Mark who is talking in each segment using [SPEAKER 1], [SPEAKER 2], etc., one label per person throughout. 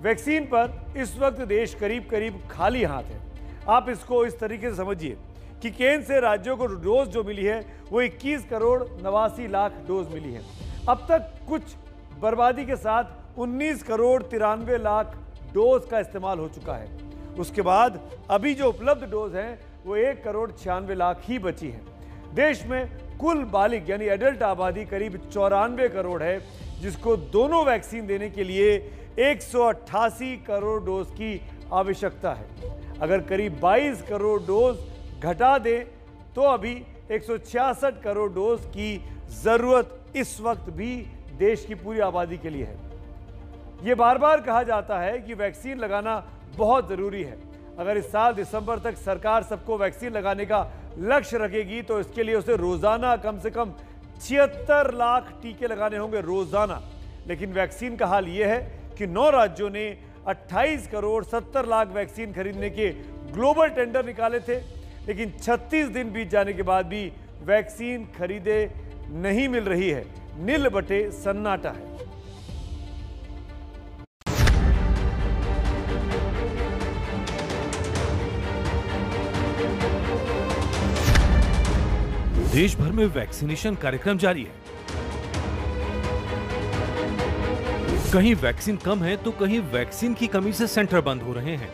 [SPEAKER 1] Vaccine पर इस वक्त देश करीब करीब खाली हाथ है। आप इसको इस तरीके से समझिए कि केंद्र से राज्यों को डोज जो मिली है वो 21 करोड़ 89 लाख डोज मिली है। अब तक कुछ बर्बादी के साथ 19 करोड़ 93 लाख डोज का इस्तेमाल हो चुका है। उसके बाद अभी जो उपलब्ध डोज हैं वो 1 करोड़ 96 लाख ही बची है। देश में कुल बालिग यानी एडल्ट आबादी करीब 94 करोड़ है, जिसको दोनों वैक्सीन देने के लिए 188 करोड़ डोज की आवश्यकता है। अगर करीब 22 करोड़ डोज घटा दें तो अभी 166 करोड़ डोज की जरूरत इस वक्त भी देश की पूरी आबादी के लिए है। यह बार बार कहा जाता है कि वैक्सीन लगाना बहुत जरूरी है। अगर इस साल दिसंबर तक सरकार सबको वैक्सीन लगाने का लक्ष्य रखेगी तो इसके लिए उसे रोजाना कम से कम 76 लाख टीके लगाने होंगे रोजाना। लेकिन वैक्सीन का हाल यह है कि 9 राज्यों ने 28 करोड़ 70 लाख वैक्सीन खरीदने के ग्लोबल टेंडर निकाले थे, लेकिन 36 दिन बीत जाने के बाद भी वैक्सीन खरीदे नहीं मिल रही है। नील बटे सन्नाटा है।
[SPEAKER 2] देश भर में वैक्सीनेशन कार्यक्रम जारी है। कहीं वैक्सीन कम है तो कहीं वैक्सीन की कमी से सेंटर बंद हो रहे हैं।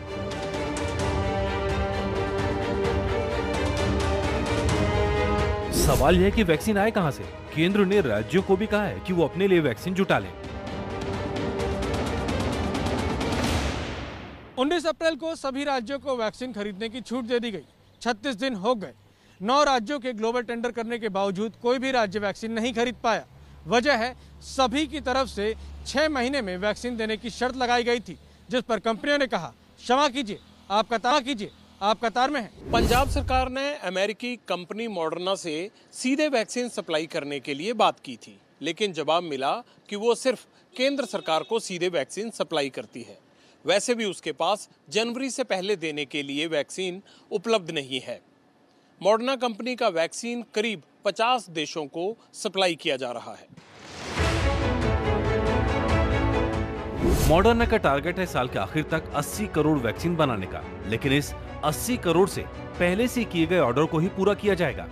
[SPEAKER 2] सवाल यह है कि वैक्सीन आए कहां से? केंद्र ने राज्यों को भी कहा है कि वो अपने लिए वैक्सीन जुटा लें।
[SPEAKER 3] 19 अप्रैल को सभी राज्यों को वैक्सीन खरीदने की छूट दे दी गई। 36 दिन हो गए। 9 राज्यों के ग्लोबल टेंडर करने के बावजूद कोई भी राज्य वैक्सीन नहीं खरीद पाया। वजह है सभी की तरफ से 6 महीने में वैक्सीन देने की शर्त लगाई गई थी, जिस पर कंपनियों ने कहा क्षमा कीजिए, आप कतार में हैं।
[SPEAKER 4] पंजाब सरकार ने अमेरिकी कंपनी मॉडर्ना से सीधे वैक्सीन सप्लाई करने के लिए बात की थी, लेकिन जवाब मिला कि वो सिर्फ केंद्र सरकार को सीधे वैक्सीन सप्लाई करती है। वैसे भी उसके पास जनवरी से पहले देने के लिए वैक्सीन उपलब्ध नहीं है। मॉडर्ना कंपनी का वैक्सीन करीब 50 देशों को सप्लाई किया जा रहा है।
[SPEAKER 2] मॉडर्ना का टारगेट है साल के आखिर तक 80 करोड़ वैक्सीन बनाने का, लेकिन इस 80 करोड़ से पहले से किए गए ऑर्डर को ही पूरा किया जाएगा।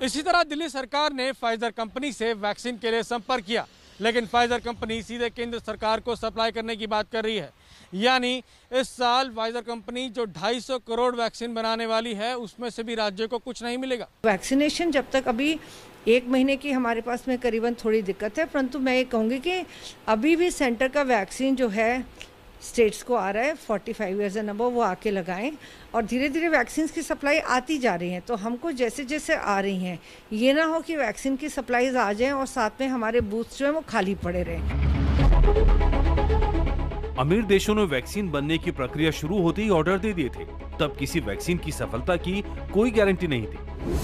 [SPEAKER 3] इसी तरह दिल्ली सरकार ने फाइजर कंपनी से वैक्सीन के लिए संपर्क किया, लेकिन फाइजर कंपनी सीधे केंद्र सरकार को सप्लाई करने की बात कर रही है। यानी इस साल फाइजर कंपनी जो 250 करोड़ वैक्सीन बनाने वाली है, उसमें से भी राज्यों को कुछ नहीं मिलेगा।
[SPEAKER 5] वैक्सीनेशन जब तक अभी 1 महीने की हमारे पास में करीबन थोड़ी दिक्कत है, परंतु मैं ये कहूँगी कि अभी भी सेंटर का वैक्सीन जो है स्टेट्स को आ रहा है। 45 ईयर्स एंड अबव वो आके लगाएं, और धीरे धीरे वैक्सीन की सप्लाई आती जा रही है। तो हमको जैसे जैसे आ रही हैं, ये ना हो कि वैक्सीन की सप्लाईज आ जाएं और साथ में हमारे बूथ्स जो हैं वो खाली पड़े रहें।
[SPEAKER 2] अमीर देशों ने वैक्सीन बनने की प्रक्रिया शुरू होते ही ऑर्डर दे दिए थे। तब किसी वैक्सीन की सफलता की कोई गारंटी नहीं थी।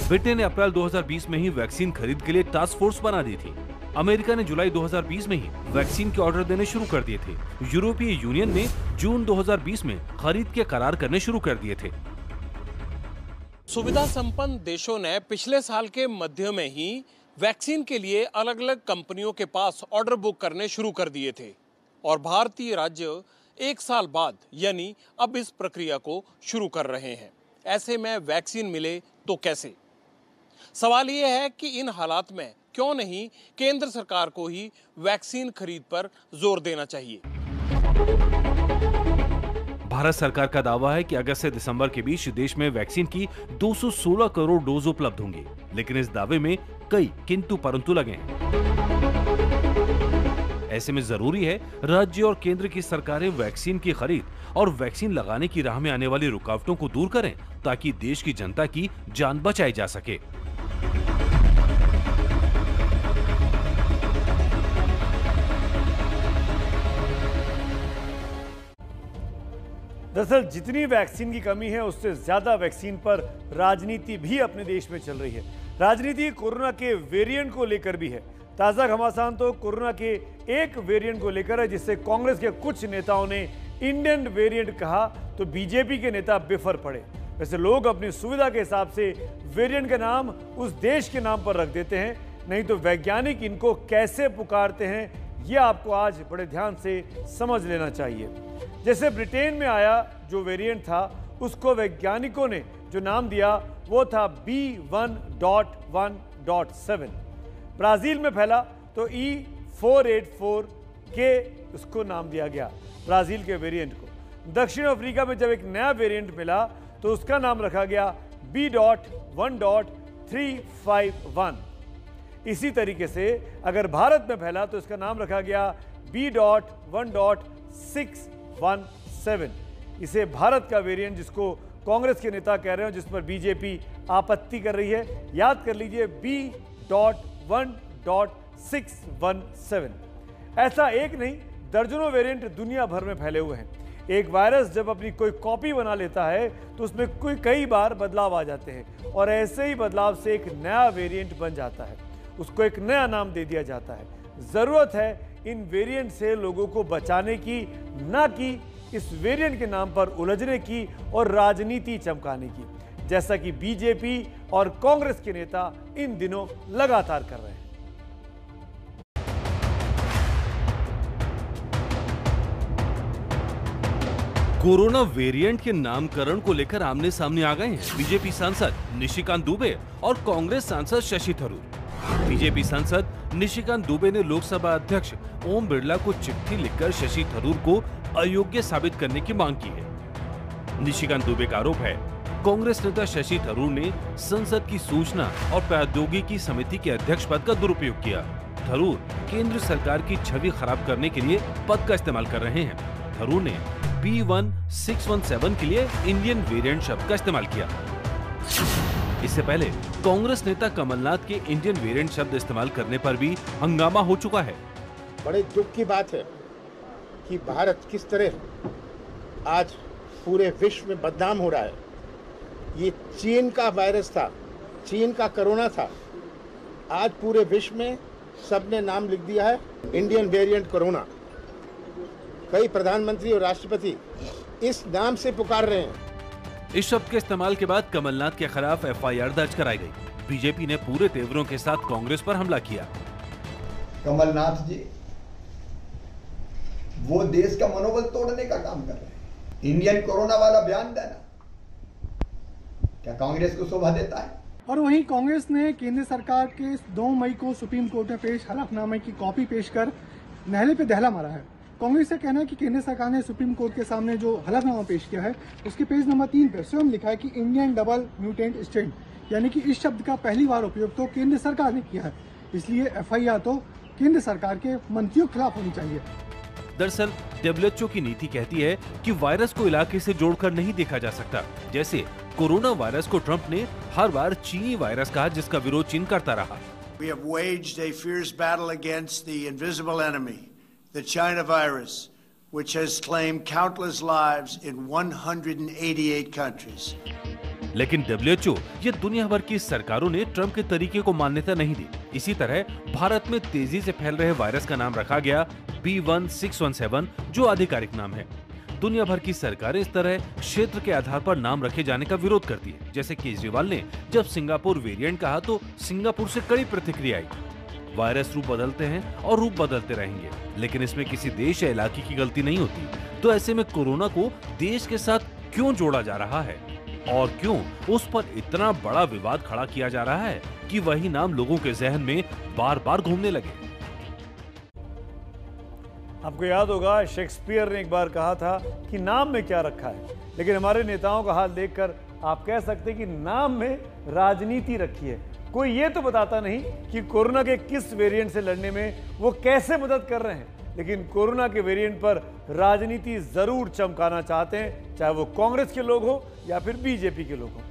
[SPEAKER 2] ब्रिटेन ने अप्रैल 2020 में ही वैक्सीन खरीद के लिए टास्क फोर्स बना दी थी। अमेरिका ने जुलाई 2020 में ही वैक्सीन के ऑर्डर देने शुरू कर दिए थे। यूरोपीय यूनियन ने जून 2020 में खरीद के करार करने शुरू कर दिए थे।
[SPEAKER 4] सुविधा संपन्न देशों ने पिछले साल के मध्य में ही वैक्सीन के लिए अलग अलग कंपनियों के पास ऑर्डर बुक करने शुरू कर दिए थे, और भारतीय राज्य 1 साल बाद यानी अब इस प्रक्रिया को शुरू कर रहे हैं। ऐसे में वैक्सीन मिले तो कैसे? सवाल यह है कि इन हालात में क्यों नहीं केंद्र सरकार को ही वैक्सीन खरीद पर जोर देना चाहिए।
[SPEAKER 2] भारत सरकार का दावा है कि अगस्त से दिसंबर के बीच देश में वैक्सीन की 216 करोड़ डोज उपलब्ध होंगी, लेकिन इस दावे में कई किंतु परंतु लगे हैं। ऐसे में जरूरी है राज्य और केंद्र की सरकारें वैक्सीन की खरीद और वैक्सीन लगाने की राह में आने वाली रुकावटों को दूर करें, ताकि देश की जनता की जान बचाई जा सके।
[SPEAKER 1] दरअसल जितनी वैक्सीन की कमी है उससे ज्यादा वैक्सीन पर राजनीति भी अपने देश में चल रही है। राजनीति कोरोना के वेरिएंट को लेकर भी है। ताजा घमासान तो कोरोना के एक वेरिएंट को लेकर है, जिससे कांग्रेस के कुछ नेताओं ने इंडियन वेरिएंट कहा तो बीजेपी के नेता बेफर पड़े। वैसे लोग अपनी सुविधा के हिसाब से वेरिएंट का नाम उस देश के नाम पर रख देते हैं, नहीं तो वैज्ञानिक इनको कैसे पुकारते हैं यह आपको आज बड़े ध्यान से समझ लेना चाहिए। जैसे ब्रिटेन में आया जो वेरिएंट था, उसको वैज्ञानिकों ने जो नाम दिया वो था B1.1.7। ब्राजील में फैला तो E484 के उसको नाम दिया गया ब्राजील के वेरिएंट को। दक्षिण अफ्रीका में जब एक नया वेरिएंट मिला तो उसका नाम रखा गया B.1.351। इसी तरीके से अगर भारत में फैला तो इसका नाम रखा गया B.1.617। इसे भारत का वेरिएंट, जिसको कांग्रेस के नेता कह रहे हो, जिस पर बीजेपी आपत्ति कर रही है, याद कर लीजिए B.1.617। ऐसा एक नहीं, दर्जनों वेरिएंट दुनिया भर में फैले हुए हैं। एक वायरस जब अपनी कोई कॉपी बना लेता है तो उसमें कई बार बदलाव आ जाते हैं और ऐसे ही बदलाव से एक नया वेरिएंट बन जाता है, उसको एक नया नाम दे दिया जाता है। जरूरत है इन वेरिएंट से लोगों को बचाने की, ना कि इस वेरिएंट के नाम पर उलझने की और राजनीति चमकाने की, जैसा कि बीजेपी और कांग्रेस के नेता इन दिनों लगातार कर रहे हैं।
[SPEAKER 2] कोरोना वेरिएंट के नामकरण को लेकर आमने सामने आ गए हैं बीजेपी सांसद निशिकांत दुबे और कांग्रेस सांसद शशि थरूर। बीजेपी सांसद निशिकांत दुबे ने लोकसभा अध्यक्ष ओम बिरला को चिट्ठी लिखकर शशि थरूर को अयोग्य साबित करने की मांग की है। निशिकांत दुबे का आरोप है कांग्रेस नेता शशि थरूर ने संसद की सूचना और प्रौद्योगिकी समिति के अध्यक्ष पद का दुरुपयोग किया। थरूर केंद्र सरकार की छवि खराब करने के लिए पद का इस्तेमाल कर रहे हैं। थरूर ने B.1.617 के लिए इंडियन वेरिएंट शब्द का इस्तेमाल किया। इससे पहले कांग्रेस नेता कमलनाथ के इंडियन वेरिएंट शब्द इस्तेमाल करने पर भी हंगामा हो चुका है।
[SPEAKER 6] बड़े दुख की बात है कि भारत किस तरह आज पूरे विश्व में बदनाम हो रहा है। ये चीन का वायरस था, चीन का कोरोना था। आज पूरे विश्व में सबने नाम लिख दिया है इंडियन वेरिएंट कोरोना। कई प्रधानमंत्री और राष्ट्रपति इस नाम से पुकार रहे हैं।
[SPEAKER 2] इस शब्द के इस्तेमाल के बाद कमलनाथ के खिलाफ FIR दर्ज कराई गई। बीजेपी ने पूरे तेवरों के साथ कांग्रेस पर हमला किया।
[SPEAKER 7] कमलनाथ जी वो देश का मनोबल तोड़ने का काम कर रहे हैं। इंडियन कोरोना वाला बयान देना क्या कांग्रेस को शोभा देता है?
[SPEAKER 8] और वहीं कांग्रेस ने केंद्र सरकार के 2 मई को सुप्रीम कोर्ट में पेश हलफनामे की कॉपी पेश कर नहले पे दहला मारा है। कांग्रेस का कहना है कि केंद्र सरकार ने सुप्रीम कोर्ट के सामने जो हलफनामा पेश किया है उसके पेज नंबर 3 पर स्वयं लिखा है कि इंडियन डबल म्यूटेंट स्ट्रेन, यानी कि इस शब्द का पहली बार उपयोग तो केंद्र सरकार ने किया है। इसलिए FIR तो केंद्र सरकार के मंत्रियों के खिलाफ होनी चाहिए।
[SPEAKER 2] दरअसल WHO की नीति कहती है कि वायरस को इलाके से जोड़कर नहीं देखा जा सकता। जैसे कोरोना वायरस को ट्रंप ने हर बार चीनी वायरस कहा, जिसका विरोध चीन करता रहा।
[SPEAKER 9] We have waged a fierce battle against the invisible enemy, the China virus, which has claimed countless lives in 188 countries.
[SPEAKER 2] लेकिन WHO ये दुनिया भर की सरकारों ने ट्रंप के तरीके को मान्यता नहीं दी। इसी तरह भारत में तेजी से फैल रहे वायरस का नाम रखा गया B.1.617, जो आधिकारिक नाम है। दुनिया भर की सरकारें इस तरह क्षेत्र के आधार पर नाम रखे जाने का विरोध करती है। जैसे केजरीवाल ने जब सिंगापुर वेरिएंट कहा तो सिंगापुर से कड़ी प्रतिक्रिया आई। वायरस रूप बदलते हैं और रूप बदलते रहेंगे, लेकिन इसमें किसी देश या इलाके की गलती नहीं होती। तो ऐसे में कोरोना को देश के साथ क्यों जोड़ा जा रहा है और क्यों उस पर इतना बड़ा विवाद खड़ा किया जा रहा है कि वही नाम लोगों के जहन में बार बार घूमने लगे।
[SPEAKER 1] आपको याद होगा शेक्सपियर ने एक बार कहा था कि नाम में क्या रखा है, लेकिन हमारे नेताओं का हाल देखकर आप कह सकते हैं कि नाम में राजनीति रखी है। कोई ये तो बताता नहीं कि कोरोना के किस वेरिएंट से लड़ने में वो कैसे मदद कर रहे हैं, लेकिन कोरोना के वेरिएंट पर राजनीति जरूर चमकाना चाहते हैं, चाहे वो कांग्रेस के लोग हो या फिर बीजेपी के लोग हो।